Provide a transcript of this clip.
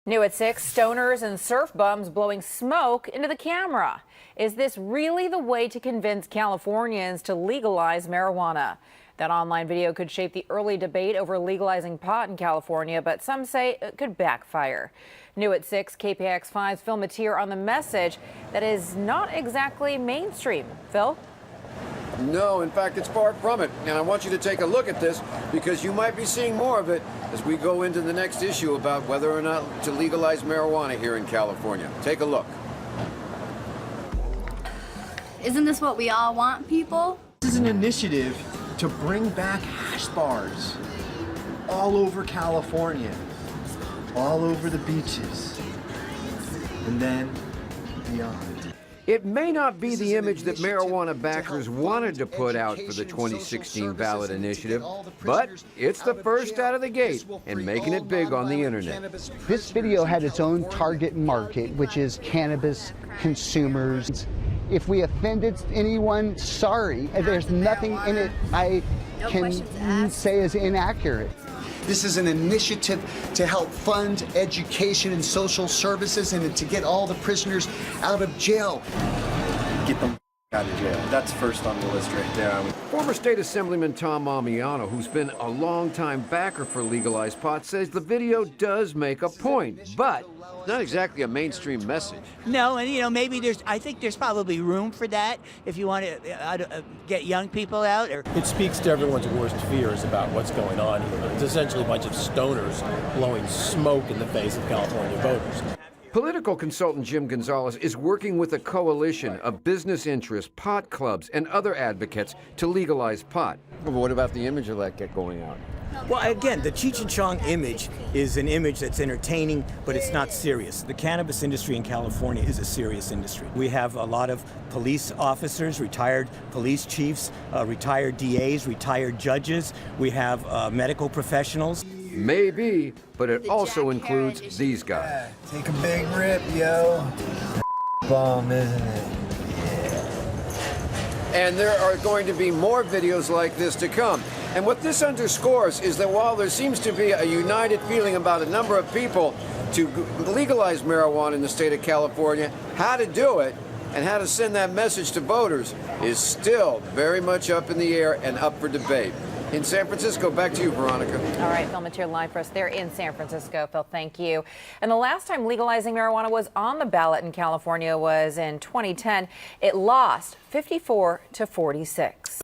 New at 6, stoners and surf bums blowing smoke into the camera. Is this really the way to convince Californians to legalize marijuana? That online video could shape the early debate over legalizing pot in California, but some say it could backfire. New at 6, KPIX5's Phil Matier on the message that is not exactly mainstream. Phil? No, in fact, it's far from it. And I want you to take a look at this because you might be seeing more of it as we go into the next issue about whether or not to legalize marijuana here in California. Take a look. Isn't this what we all want, people? This is an initiative to bring back hash bars all over California, all over the beaches, and then beyond. It may not be the image that marijuana backers wanted to put out for the 2016 ballot initiative, but it's the first out of the gate and making it big on the internet. This video had its own target market, which is cannabis consumers. If we offended anyone, sorry. There's nothing in it I can say is inaccurate. This is an initiative to help fund education and social services and to get all the prisoners out of jail. Get them out of jail. That's first on the list right there. Former State Assemblyman Tom Ammiano, who's been a longtime backer for legalized pot, says the video does make a point, but not exactly a mainstream message. No, and maybe I think there's probably room for that if you want to get young people out. It speaks to everyone's worst fears about what's going on here. It's essentially a bunch of stoners blowing smoke in the face of California voters. Political consultant Jim Gonzalez is working with a coalition of business interests, pot clubs, and other advocates to legalize pot. But what about the image of that going out? Well, again, the Cheech and Chong image is an image that's entertaining, but it's not serious. The cannabis industry in California is a serious industry. We have a lot of police officers, retired police chiefs, retired DAs, retired judges. We have medical professionals. Maybe, but it also includes these guys. Take a big rip, yo. Bomb, isn't it? And there are going to be more videos like this to come. And what this underscores is that while there seems to be a united feeling about a number of people to legalize marijuana in the state of California, how to do it and how to send that message to voters is still very much up in the air and up for debate. In San Francisco, back to you, Veronica. All right, Phil Matier live for us there in San Francisco. Phil, thank you. And the last time legalizing marijuana was on the ballot in California was in 2010. It lost 54 to 46.